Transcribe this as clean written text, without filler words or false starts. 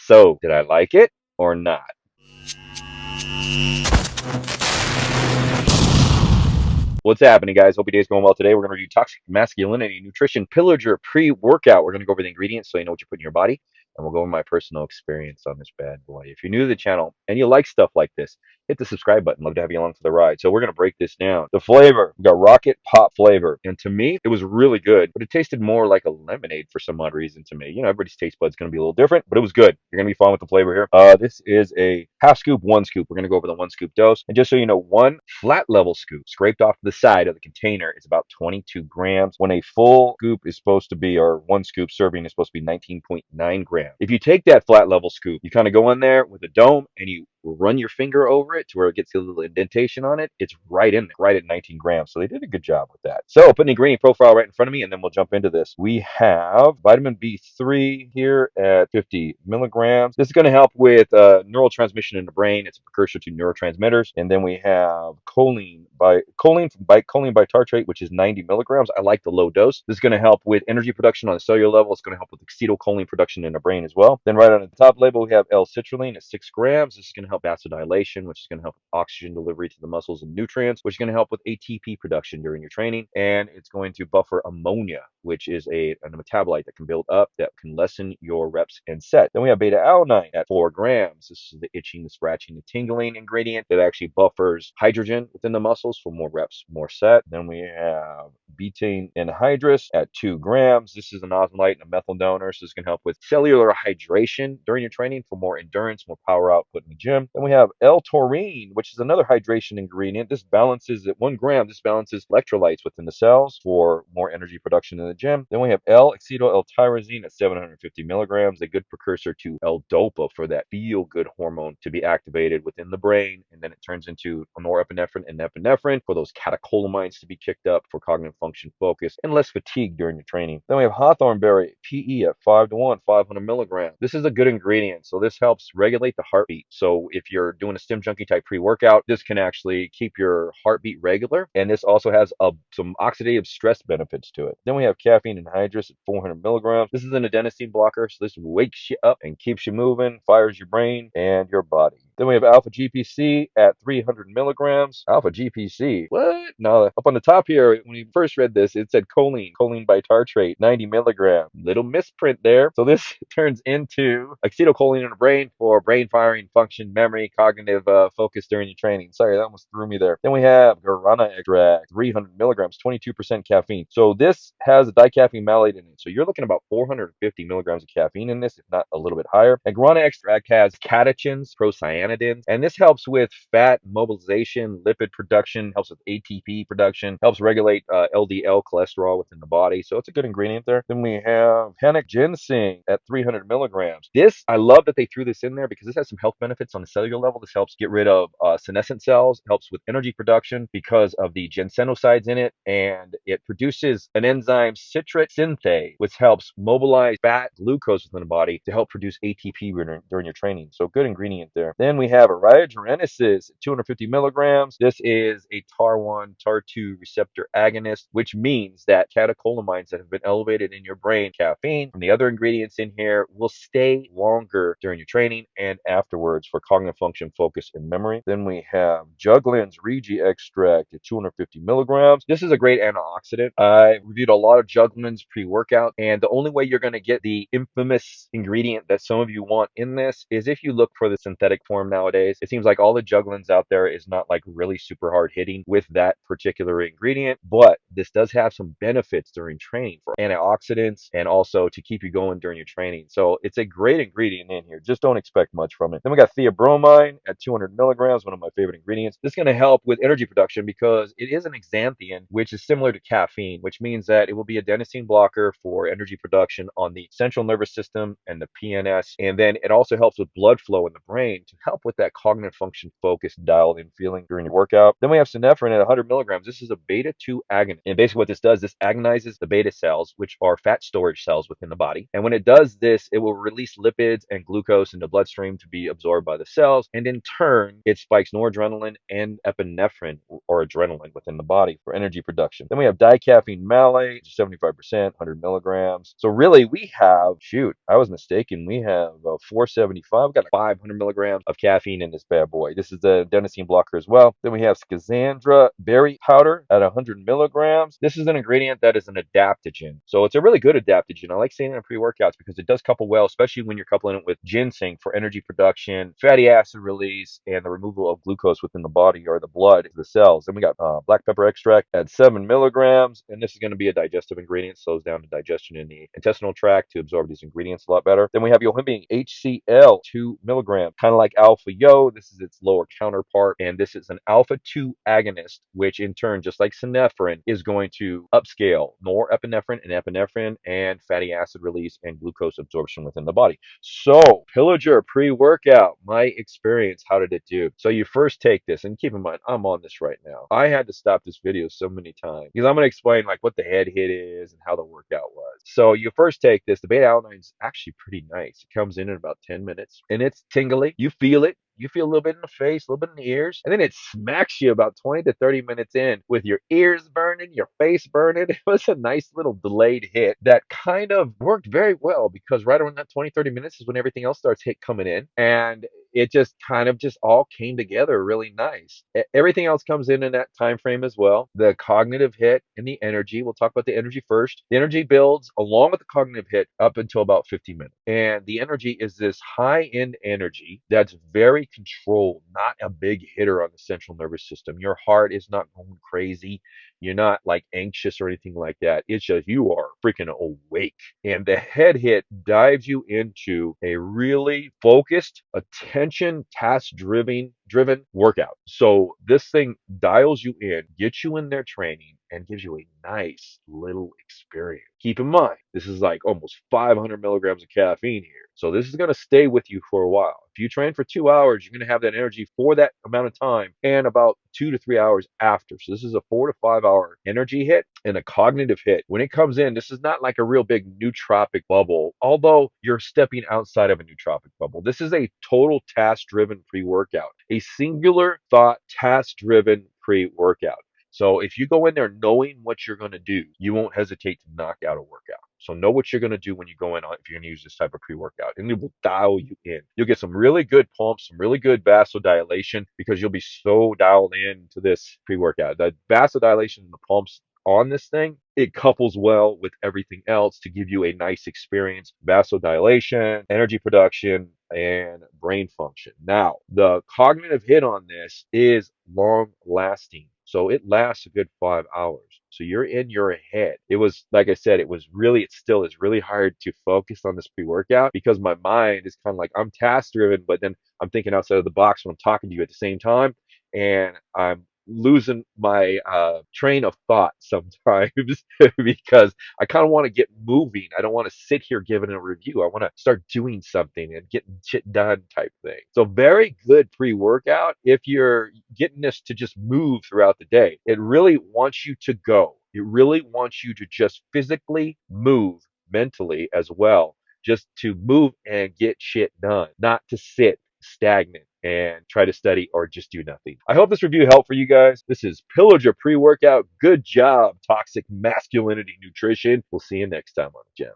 So, did I like it or not? What's happening, guys? Hope your day's going well today. We're going to review Toxic Masculinity Nutrition Pillager Pre-Workout. We're going to go over the ingredients so you know what you put in your body, and we'll go over my personal experience on this bad boy. If you're new to the channel and you like stuff like this, hit the subscribe button. Love to have you along for the ride. So we're going to break this down. The flavor, we got Rocket Pop flavor, and to me, it was really good, but it tasted more like a lemonade for some odd reason to me. You know, everybody's taste bud's going to be a little different, but it was good. You're going to be fine with the flavor here. This is a half scoop, one scoop. We're going to go over the one scoop dose, and just so you know, one flat level scoop scraped off the side of the container is about 22 grams, when a full scoop is supposed to be, or one scoop serving is supposed to be 19.9 grams. If you take that flat level scoop, you kind of go in there with a dome and you run your finger over it to where it gets a little indentation on it. It's right in there, right at 19 grams. So they did a good job with that. So put an ingredient profile right in front of me and then we'll jump into this. We have vitamin B3 here at 50 milligrams. This is going to help with neural transmission in the brain. It's a precursor to neurotransmitters. And then we have choline bitartrate, which is 90 milligrams. I like the low dose. This is going to help with energy production on a cellular level. It's going to help with acetylcholine production in the brain as well. Then right on the top label, we have L-citrulline at 6 grams. This is going to help vasodilation, which is going to help with oxygen delivery to the muscles and nutrients, which is going to help with ATP production during your training. And it's going to buffer ammonia, which is a metabolite that can build up, that can lessen your reps and set. Then we have beta-alanine at 4 grams. This is the itching, the scratching, the tingling ingredient that actually buffers hydrogen within the muscles for more reps, more set. Then we have betaine anhydrous at 2 grams. This is an osmolyte and a methyl donor, so this can help with cellular hydration during your training for more endurance, more power output in the gym. Then we have L-taurine, which is another hydration ingredient. This balances at 1 gram. This balances electrolytes within the cells for more energy production in the gym. Then we have L-acetyl-L-tyrosine at 750 milligrams, a good precursor to L-dopa for that feel-good hormone to be activated within the brain, and then it turns into norepinephrine and epinephrine for those catecholamines to be kicked up for cognitive function, focus, and less fatigue during your training. Then we have hawthorn berry, PE at 5 to 1, 500 milligrams. This is a good ingredient, so this helps regulate the heartbeat. So if you're doing a stim junkie type pre-workout, this can actually keep your heartbeat regular, and this also has some oxidative stress benefits to it. Then we have caffeine anhydrous at 400 milligrams. This is an adenosine blocker, so this wakes you up and keeps you moving, fires your brain and your body. Then we have alpha GPC at 300 milligrams. Alpha GPC, what? Now, up on the top here, when you first read this, it said choline bitartrate, 90 milligrams. Little misprint there. So this turns into acetylcholine in the brain for brain firing, function, memory, cognitive focus during your training. Sorry, that almost threw me there. Then we have guarana extract, 300 milligrams, 22% caffeine. So this has a dicaffeine malate in it. So you're looking at about 450 milligrams of caffeine in this, if not a little bit higher. And guarana extract has catechins, procyanidins, and this helps with fat mobilization, lipid production, helps with ATP production, helps regulate LDL cholesterol within the body. So it's a good ingredient there. Then we have panic ginseng at 300 milligrams. This, I love that they threw this in there because this has some health benefits on the cellular level. This helps get rid of senescent cells, helps with energy production because of the ginsenosides in it, and it produces an enzyme citrate synthase, which helps mobilize fat glucose within the body to help produce ATP during your training. So good ingredient there. Then we have Ariogenesis at 250 milligrams. This is a TAR1, TAR2 receptor agonist, which means that catecholamines that have been elevated in your brain, caffeine, and the other ingredients in here will stay longer during your training and afterwards for cognitive function, focus, and memory. Then we have Juglans Regi extract at 250 milligrams. This is a great antioxidant. I reviewed a lot of Juglans pre-workout, and the only way you're going to get the infamous ingredient that some of you want in this is if you look for the synthetic form nowadays. It seems like all the Juglans out there is not like really super hard hitting with that particular ingredient, but this does have some benefits during training for antioxidants and also to keep you going during your training. So it's a great ingredient in here. Just don't expect much from it. Then we got theobromine at 200 milligrams, one of my favorite ingredients. This is going to help with energy production because it is an xanthian, which is similar to caffeine, which means that it will be a adenosine blocker for energy production on the central nervous system and the PNS. And then it also helps with blood flow in the brain to help help with that cognitive function, focus, dialed in feeling during your workout. Then we have synephrine at 100 milligrams. This is a beta 2 agonist. And basically what this does, this agonizes the beta cells, which are fat storage cells within the body. And when it does this, it will release lipids and glucose in the bloodstream to be absorbed by the cells. And in turn, it spikes noradrenaline and epinephrine or adrenaline within the body for energy production. Then we have dicaffeine malate, 75%, 100 milligrams. So really we have, shoot, I was mistaken. We have 475. We've got 500 milligrams of caffeine in this bad boy. This is a adenosine blocker as well. Then we have schizandra berry powder at 100 milligrams. This is an ingredient that is an adaptogen. So it's a really good adaptogen. I like saying it in pre-workouts because it does couple well, especially when you're coupling it with ginseng for energy production, fatty acid release, and the removal of glucose within the body or the blood, the cells. Then we got black pepper extract at 7 milligrams. And this is going to be a digestive ingredient, slows down the digestion in the intestinal tract to absorb these ingredients a lot better. Then we have yohimbine HCl, 2 milligrams, kind of like alpha yo. This is its lower counterpart, and this is an alpha 2 agonist, which in turn, just like synephrine, is going to upscale norepinephrine and epinephrine and fatty acid release and glucose absorption within the body. So, Pillager pre-workout, my experience, how did it do? So you first take this, and keep in mind, I'm on this right now. I had to stop this video so many times because I'm going to explain like what the head hit is and how the workout was. So you first take this. The beta alanine is actually pretty nice. It comes in about 10 minutes, and it's tingly. You feel it. You feel a little bit in the face, a little bit in the ears, and then it smacks you about 20 to 30 minutes in with your ears burning, your face burning. It was a nice little delayed hit that kind of worked very well because right around that 20, 30 minutes is when everything else starts coming in. And it just kind of just all came together really nice. Everything else comes in that time frame as well. The cognitive hit and the energy. We'll talk about the energy first. The energy builds along with the cognitive hit up until about 50 minutes. And the energy is this high-end energy that's very controlled, not a big hitter on the central nervous system. Your heart is not going crazy. You're not like anxious or anything like that. It's just you are freaking awake. And the head hit dives you into a really focused, attention, task driven workout. So this thing dials you in, gets you in there training, and gives you a nice little experience. Keep in mind, this is like almost 500 milligrams of caffeine here. So this is going to stay with you for a while. If you train for 2 hours, you're going to have that energy for that amount of time and about 2 to 3 hours after. So this is a 4 to 5 hour energy hit and a cognitive hit. When it comes in, this is not like a real big nootropic bubble, although you're stepping outside of a nootropic bubble. This is a total task-driven pre-workout, a singular thought task-driven pre-workout. So if you go in there knowing what you're going to do, you won't hesitate to knock out a workout. So know what you're going to do when you go in if you're going to use this type of pre-workout, and it will dial you in. You'll get some really good pumps, some really good vasodilation because you'll be so dialed in to this pre-workout. The vasodilation and the pumps on this thing, it couples well with everything else to give you a nice experience, vasodilation, energy production, and brain function. Now, the cognitive hit on this is long lasting. So it lasts a good 5 hours. So you're in your head. It was, like I said, it still is really hard to focus on this pre-workout because my mind is kind of like, I'm task driven, but then I'm thinking outside of the box when I'm talking to you at the same time. And I'm losing my train of thought sometimes because I kind of want to get moving. I don't want to sit here giving a review. I want to start doing something and getting shit done type thing. So very good pre-workout if you're getting this to just move throughout the day. It really wants you to go. It really wants you to just physically move mentally as well, just to move and get shit done, not to sit stagnant and try to study or just do nothing. I hope this review helped for you guys. This is Pillager pre-workout. Good job, Toxic Masculinity Nutrition. We'll see you next time on the channel.